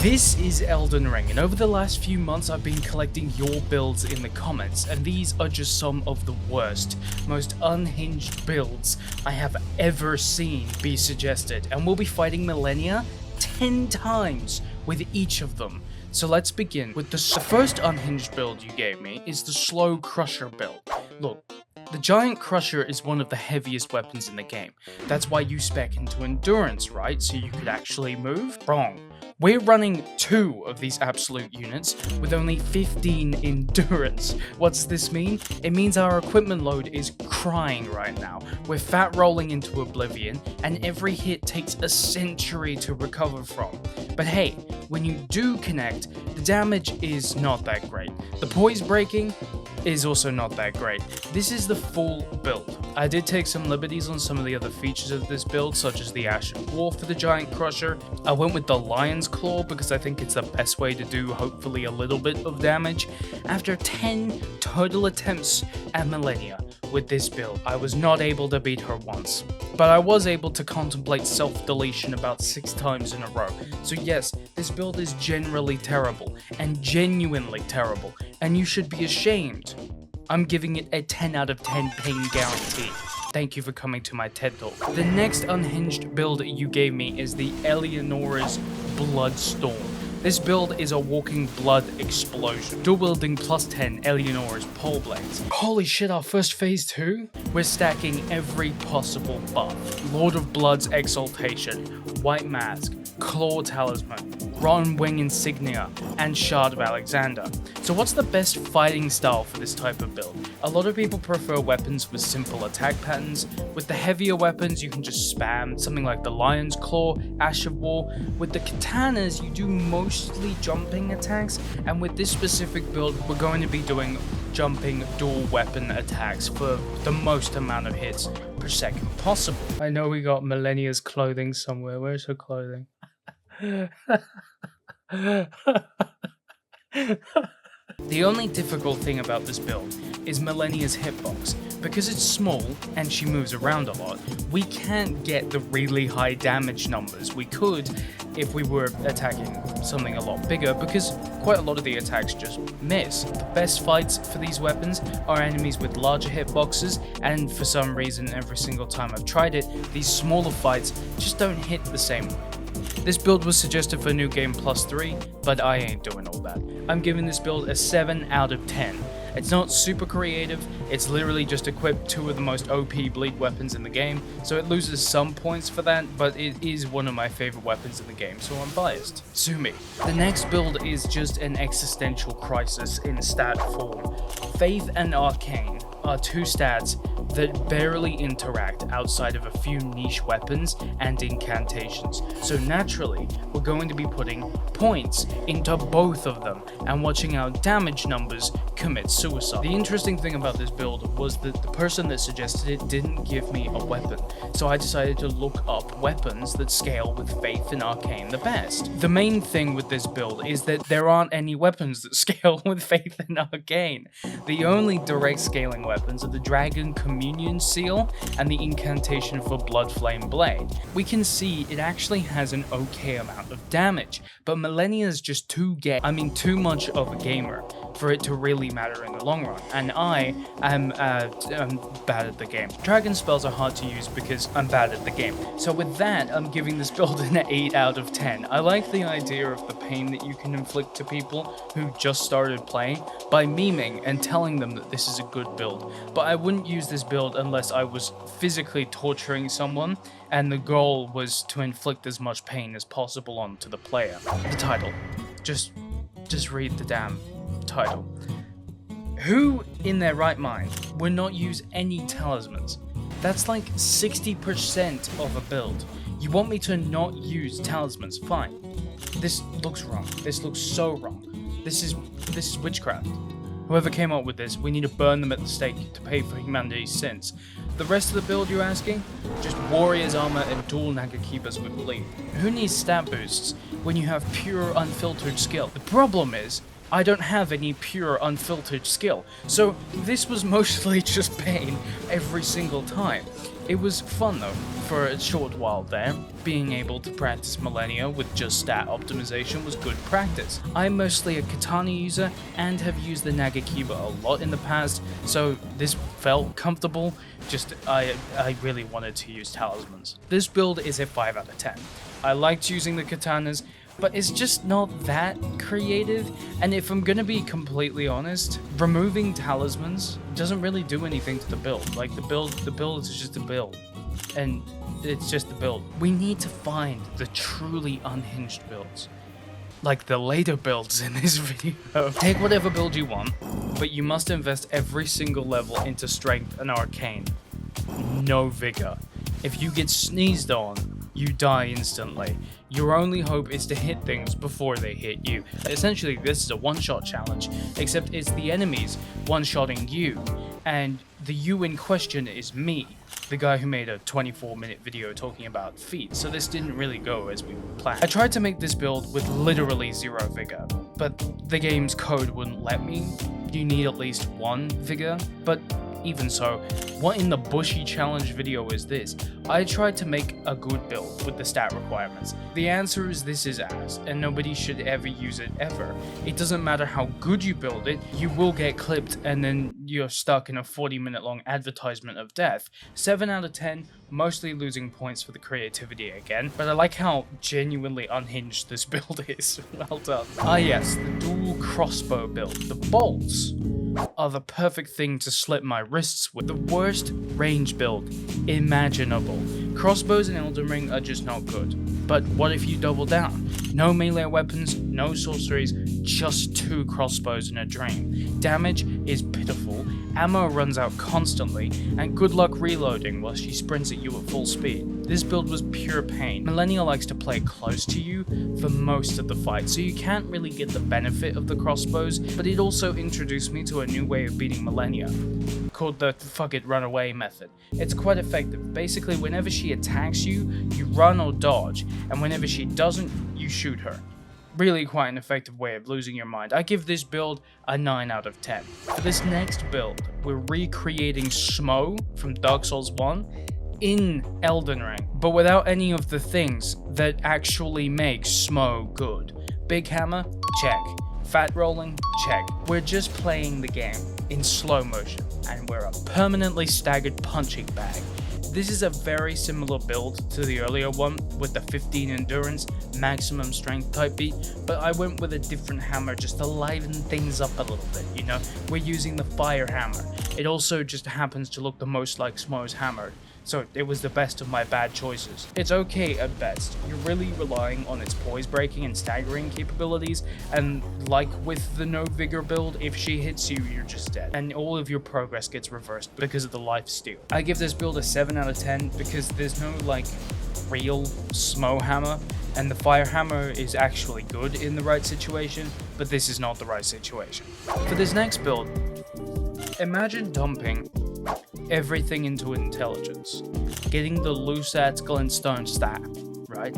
This is Elden Ring, and over the last few months I've been collecting your builds in the comments, and these are just some of the worst, most unhinged builds I have ever seen be suggested, and we'll be fighting Malenia 10 times with each of them. So let's begin with the first unhinged build you gave me is the slow crusher build. Look, the giant crusher is one of the heaviest weapons in the game. That's why you spec into endurance, right? So you could actually move? Wrong. We're running 2 of these absolute units with only 15 endurance. What's this mean? It means our equipment load is crying right now. We're fat rolling into oblivion, and every hit takes a century to recover from. But hey, when you do connect, the damage is not that great. The poise breaking is also not that great. This is the full build. I did take some liberties on some of the other features of this build, such as the Ash of War for the Giant Crusher. I went with the Lion's Claw because I think it's the best way to do hopefully a little bit of damage. After 10 total attempts at Malenia with this build, I was not able to beat her once. But I was able to contemplate self-deletion about 6 times in a row. So yes, this build is generally terrible, and genuinely terrible, and you should be ashamed. I'm giving it a 10 out of 10 pain guarantee. Thank you for coming to my TED Talk. The next unhinged build you gave me is the Eleonora's Bloodstorm. This build is a walking blood explosion. Dual wielding plus 10 Eleonora's pole blades. Holy shit, our first phase 2? We're stacking every possible buff. Lord of Blood's Exaltation, White Mask, Claw Talisman, Rotten Wing Insignia, and Shard of Alexander. So what's the best fighting style for this type of build? A lot of people prefer weapons with simple attack patterns. With the heavier weapons, you can just spam something like the Lion's Claw, Ash of War. With the katanas, you do mostly jumping attacks, and with this specific build, we're going to be doing jumping dual weapon attacks for the most amount of hits per second possible. I know we got Malenia's clothing somewhere. Where's her clothing? The only difficult thing about this build is Malenia's hitbox. Because it's small and she moves around a lot, we can't get the really high damage numbers we could if we were attacking something a lot bigger, because quite a lot of the attacks just miss. The best fights for these weapons are enemies with larger hitboxes, and for some reason every single time I've tried it, these smaller fights just don't hit the same way. This build was suggested for New Game Plus 3, but I ain't doing all that. I'm giving this build a 7 out of 10. It's not super creative, it's literally just equipped 2 of the most OP bleed weapons in the game, so it loses some points for that, but it is one of my favorite weapons in the game, so I'm biased. Sue me. The next build is just an existential crisis in stat form. Faith and Arcane are 2 stats that barely interact outside of a few niche weapons and incantations. So naturally, we're going to be putting points into both of them and watching our damage numbers commit suicide. The interesting thing about this build was that the person that suggested it didn't give me a weapon, so I decided to look up weapons that scale with Faith and Arcane the best. The main thing with this build is that there aren't any weapons that scale with Faith and Arcane. The only direct scaling weapons are the Dragon Communion Seal and the incantation for Bloodflame Blade. We can see it actually has an okay amount of damage, but Malenia's just too much of a gamer for it to really matter in the long run, and I am bad at the game. Dragon spells are hard to use because I'm bad at the game. So with that, I'm giving this build an 8 out of 10. I like the idea of the pain that you can inflict to people who just started playing by memeing and telling them that this is a good build, but I wouldn't use this build unless I was physically torturing someone and the goal was to inflict as much pain as possible onto the player. The title. Just read the damn title. Who in their right mind would not use any talismans? That's like 60% of a build. You want me to not use talismans? Fine. This looks wrong. This looks so wrong. This is witchcraft. Whoever came up with this, we need to burn them at the stake to pay for humanity's sins. The rest of the build you're asking? Just warrior's armor and dual Nagakeebas with bleed. Who needs stat boosts when you have pure unfiltered skill? The problem is, I don't have any pure unfiltered skill, so this was mostly just pain every single time. It was fun though, for a short while there. Being able to practice Malenia with just stat optimization was good practice. I'm mostly a katana user and have used the Nagakiba a lot in the past, so this felt comfortable, just I really wanted to use Talismans. This build is a 5 out of 10. I liked using the katanas, but it's just not that creative, and if I'm gonna be completely honest, removing Talismans doesn't really do anything to the build. Like, the build is just a build, and it's just the build. We need to find the truly unhinged builds, like the later builds in this video. Take whatever build you want, but you must invest every single level into strength and arcane. No vigor. If you get sneezed on, you die instantly. Your only hope is to hit things before they hit you. Essentially, this is a one-shot challenge, except it's the enemies one-shotting you, and the you in question is me, the guy who made a 24-minute video talking about feet, so this didn't really go as we planned. I tried to make this build with literally 0 vigor, but the game's code wouldn't let me. You need at least 1 vigor, but even so, what in the Bushy challenge video is this? I tried to make a good build with the stat requirements. The answer is this is ass, and nobody should ever use it ever. It doesn't matter how good you build it, you will get clipped and then you're stuck in a 40-minute long advertisement of death. 7 out of 10, mostly losing points for the creativity again, but I like how genuinely unhinged this build is. Well done. Ah yes, the dual crossbow build. The bolts are the perfect thing to slit my wrists with. The worst range build imaginable. Crossbows in Elden Ring are just not good. But what if you double down? No melee weapons, no sorceries, just 2 crossbows in a dream. Damage is pitiful, ammo runs out constantly, and good luck reloading while she sprints at you at full speed. This build was pure pain. Malenia likes to play close to you for most of the fight, so you can't really get the benefit of the crossbows, but it also introduced me to a new way of beating Malenia, called the fuck it run away method. It's quite effective. Basically, whenever she attacks you, you run or dodge, and whenever she doesn't, you shoot her. Really quite an effective way of losing your mind. I give this build a 9 out of 10. For this next build, we're recreating Smough from Dark Souls 1 in Elden Ring, but without any of the things that actually make Smough good. Big hammer? Check. Fat rolling? Check. We're just playing the game in slow motion, and we're a permanently staggered punching bag. This is a very similar build to the earlier one with the 15 endurance, maximum strength type beat, but I went with a different hammer just to liven things up a little bit, you know? We're using the fire hammer. It also just happens to look the most like Smough's hammer, so it was the best of my bad choices. It's okay at best. You're really relying on its poise breaking and staggering capabilities, and like with the no vigor build, if she hits you, you're just dead, and all of your progress gets reversed because of the life steal. I give this build a 7 out of 10 because there's no like real Smough hammer, and the fire hammer is actually good in the right situation, but this is not the right situation. For this next build, imagine dumping everything into intelligence, getting the Lusat's glintstone staff, right?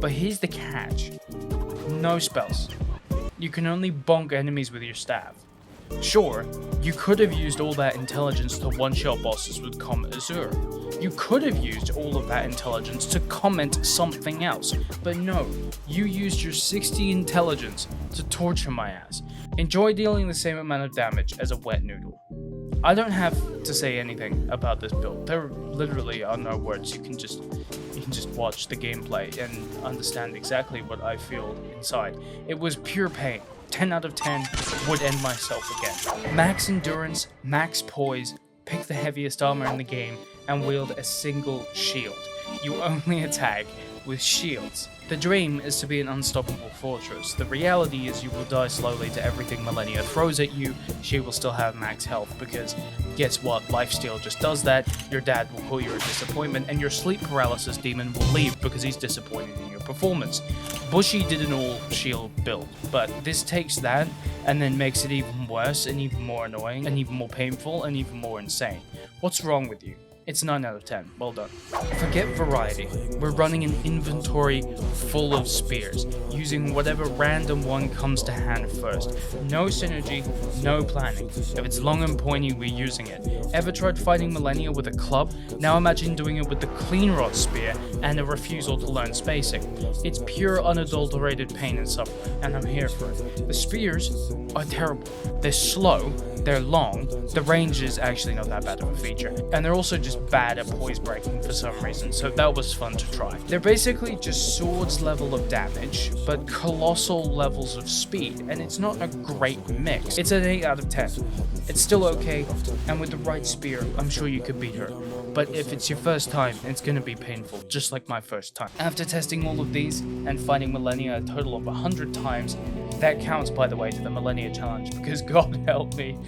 But here's the catch: no spells. You can only bonk enemies with your staff. Sure, you could have used all that intelligence to one-shot bosses with Comet Azure. You could have used all of that intelligence to comment something else, but no, you used your 60 intelligence to torture my ass. Enjoy dealing the same amount of damage as a wet noodle. I don't have to say anything about this build. There literally are no words. You can just watch the gameplay and understand exactly what I feel inside. It was pure pain. 10 out of 10 would end myself again. Max endurance, max poise, pick the heaviest armor in the game, and wield a single shield. You only attack with shields. The dream is to be an unstoppable fortress. The reality is you will die slowly to everything Malenia throws at you. She will still have max health because guess what? Lifesteal just does that. Your dad will call you a disappointment, and your sleep paralysis demon will leave because he's disappointed in your performance. Bushy did an all shield build, but this takes that and then makes it even worse and even more annoying and even more painful and even more insane. What's wrong with you? It's 9 out of 10. Well done. Forget variety. We're running an inventory full of spears, using whatever random one comes to hand first. No synergy, no planning. If it's long and pointy, we're using it. Ever tried fighting Malenia with a club? Now imagine doing it with the Clean Rod Spear and a refusal to learn spacing. It's pure unadulterated pain and suffering, and I'm here for it. The spears are terrible. They're slow, they're long, the range is actually not that bad of a feature, and they're also just bad at poise breaking for some reason, so that was fun to try. They're basically just swords level of damage, but colossal levels of speed, and it's not a great mix. It's an 8 out of 10. It's still okay, and with the right spear, I'm sure you could beat her. But if it's your first time, it's gonna be painful, just like my first time. After testing all of these, and fighting Malenia a total of 100 times, that counts, by the way, to the Malenia challenge, because God help me,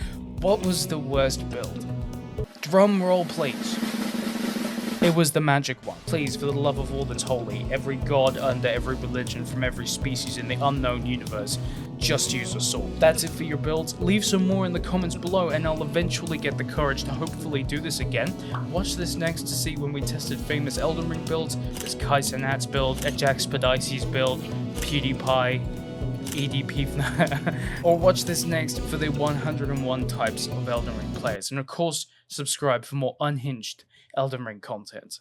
what was the worst build? Drum roll, please. It was the magic one. Please, for the love of all that's holy, every god under every religion from every species in the unknown universe, just use a sword. That's it for your builds. Leave some more in the comments below and I'll eventually get the courage to hopefully do this again. Watch this next to see when we tested famous Elden Ring builds. There's 𝗖𝗍𝘆𝗽𝘀𝗀𝗃𝐻𝑐𝐽𝑚𝑒 build, a Jacksepticeye build, PewDiePie, EDP, or watch this next for the 101 types of Elden Ring players. And of course, subscribe for more unhinged Elden Ring content.